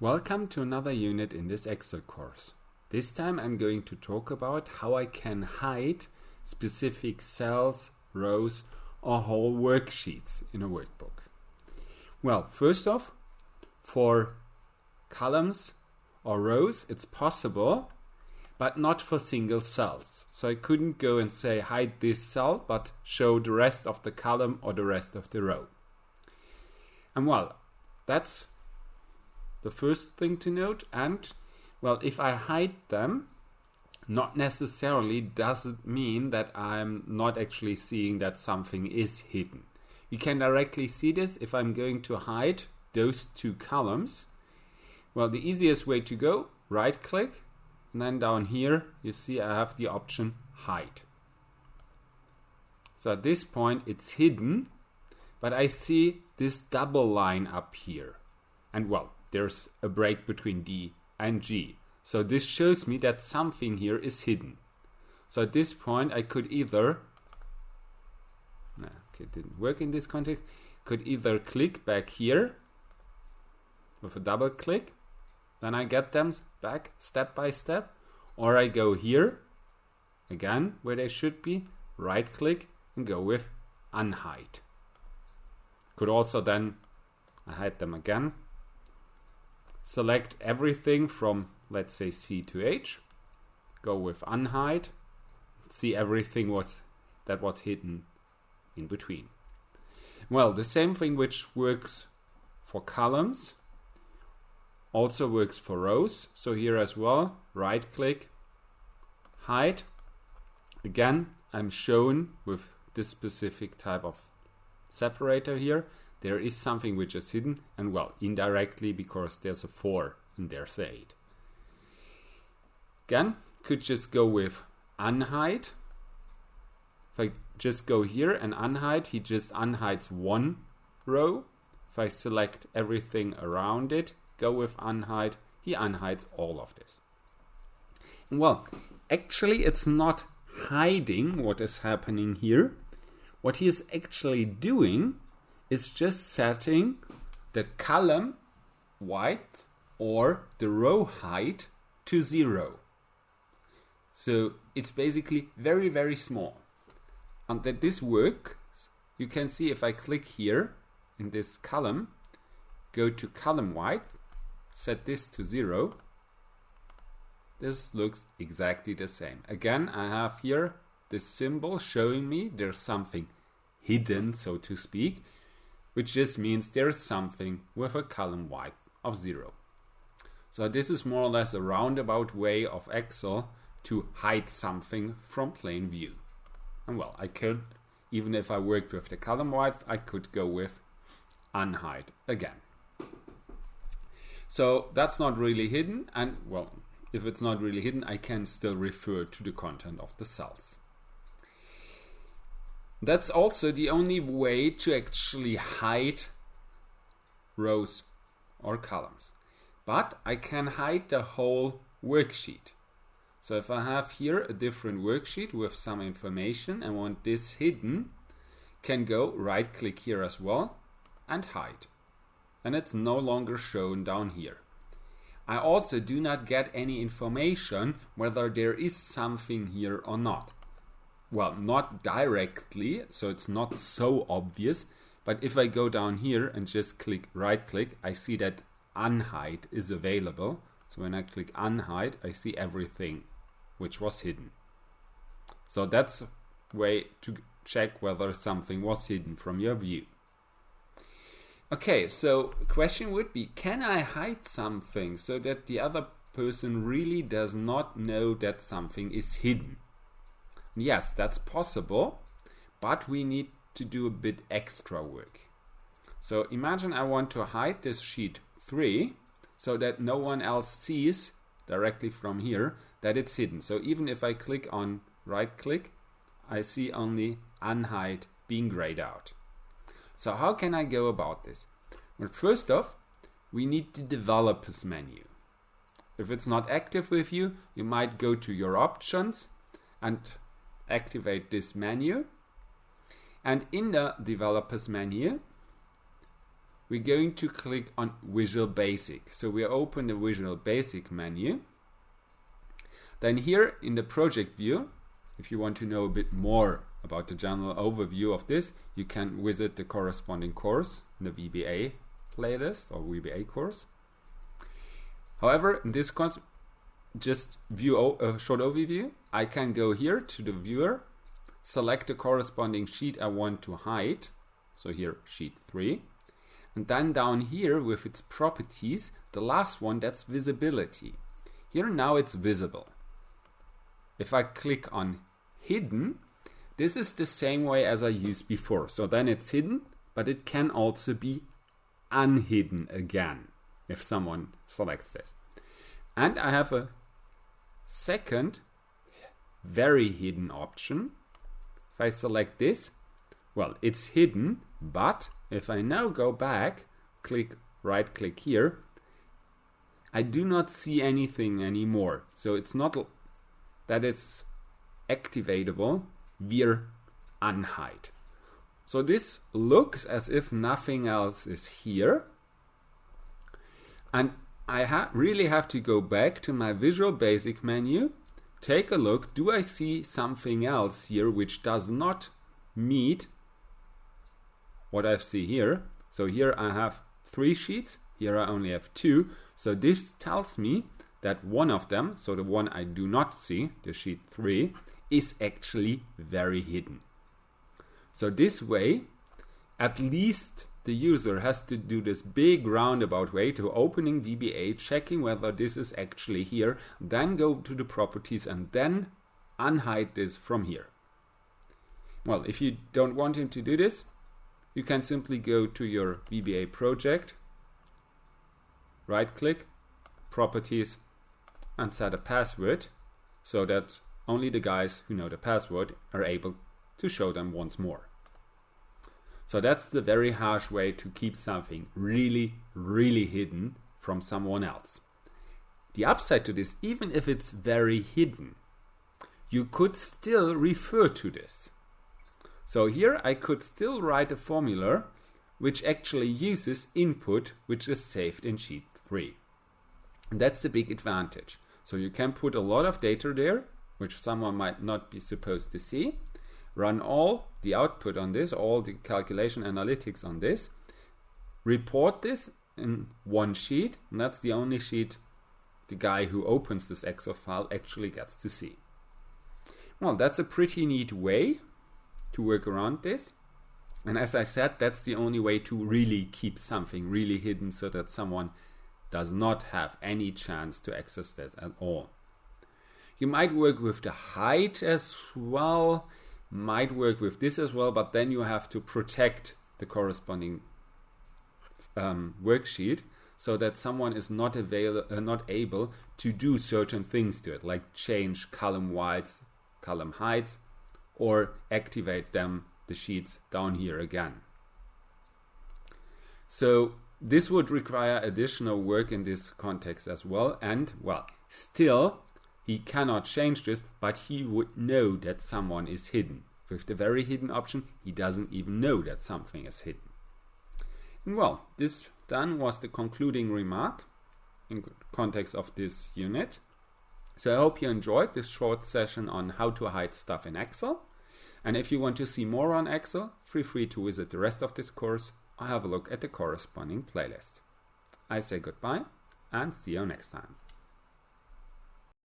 Welcome to another unit in this Excel course. This time I'm going to talk about how I can hide specific cells, rows or whole worksheets in a workbook. Well, first off, for columns or rows it's possible, but not for single cells. So I couldn't go and say hide this cell but show the rest of the column or the rest of the row. And well, that's the first thing to note. And well, if I hide them, not necessarily does it mean that I'm not actually seeing that something is hidden. You can directly see this if I'm going to hide those two columns. Well, the easiest way to go, right click, and then down here you see I have the option hide. So at this point it's hidden, but I see this double line up here. And well, there's a break between D and G. So this shows me that something here is hidden. So at this point I could either, it didn't work in this context, could either click back here with a double click, then I get them back step by step, or I go here, again where they should be, right click and go with unhide. Could also then hide them again. Select everything from, let's say, C to H, go with unhide, see everything that was hidden in between. Well, the same thing which works for columns also works for rows. So here as well, right click, hide. Again, I'm shown with this specific type of separator here. There is something which is hidden, and well, indirectly because there's a 4 and there's a 8. Again, could just go with unhide. If I just go here and unhide, he just unhides one row. If I select everything around it, go with unhide, he unhides all of this. Well, actually it's not hiding what is happening here. What he is actually doing is just setting the column width or the row height to 0. So it's basically very, very small. And that this works, you can see if I click here in this column, go to column width, set this to 0, this looks exactly the same. Again, I have here this symbol showing me there's something hidden, so to speak, which just means there's something with a column width of 0. So this is more or less a roundabout way of Excel to hide something from plain view. And well, I could, even if I worked with the column width, I could go with unhide again. So that's not really hidden, and well, if it's not really hidden, I can still refer to the content of the cells. That's also the only way to actually hide rows or columns. But I can hide the whole worksheet. So if I have here a different worksheet with some information and want this hidden, can go right click here as well and hide. And it's no longer shown down here. I also do not get any information whether there is something here or not. Well, not directly, so it's not so obvious, but if I go down here and just click right click, I see that unhide is available. So when I click unhide, I see everything which was hidden. So that's a way to check whether something was hidden from your view. Okay, so the question would be, can I hide something so that the other person really does not know that something is hidden? Yes, that's possible, but we need to do a bit extra work. So imagine I want to hide this sheet 3 so that no one else sees directly from here that it's hidden. So even if I click on right click, I see only unhide being grayed out. So how can I go about this? Well, first off, we need the developers menu. If it's not active with you, you might go to your options and activate this menu, and in the developers menu we're going to click on Visual Basic. So we open the Visual Basic menu. Then here in the project view, if you want to know a bit more about the general overview of this, you can visit the corresponding course in the VBA playlist or VBA course. However, in this course, just view a short overview. I can go here to the viewer, select the corresponding sheet I want to hide. So here, sheet 3. And then down here with its properties, the last one, that's visibility. Here now it's visible. If I click on hidden, this is the same way as I used before. So then it's hidden, but it can also be unhidden again if someone selects this. And I have a second very hidden option. If I select this, well, it's hidden, but if I now go back, right click here, I do not see anything anymore. So it's not that it's activatable via unhide. So this looks as if nothing else is here. And I really have to go back to my Visual Basic menu, take a look, do I see something else here which does not meet what I see here? So here I have 3 sheets, here I only have 2. So this tells me that one of them, so the one I do not see, the sheet 3, is actually very hidden. So this way, at least the user has to do this big roundabout way to opening VBA, checking whether this is actually here, then go to the properties and then unhide this from here. Well, if you don't want him to do this, you can simply go to your VBA project, right click, properties, and set a password so that only the guys who know the password are able to show them once more. So that's the very harsh way to keep something really, really hidden from someone else. The upside to this, even if it's very hidden, you could still refer to this. So here I could still write a formula which actually uses input which is saved in sheet 3. And that's a big advantage. So you can put a lot of data there, which someone might not be supposed to see. Run all the output on this, all the calculation analytics on this. Report this in one sheet, and that's the only sheet the guy who opens this Excel file actually gets to see. Well, that's a pretty neat way to work around this. And as I said, that's the only way to really keep something really hidden so that someone does not have any chance to access that at all. You might work with the height as well, might work with this as well, but then you have to protect the corresponding worksheet so that someone is not able to do certain things to it, like change column widths, column heights, or activate the sheets down here again. So this would require additional work in this context as well, and well, still he cannot change this, but he would know that someone is hidden. With the very hidden option, he doesn't even know that something is hidden. And well, this then was the concluding remark in context of this unit. So I hope you enjoyed this short session on how to hide stuff in Excel. And if you want to see more on Excel, feel free to visit the rest of this course or have a look at the corresponding playlist. I say goodbye and see you next time.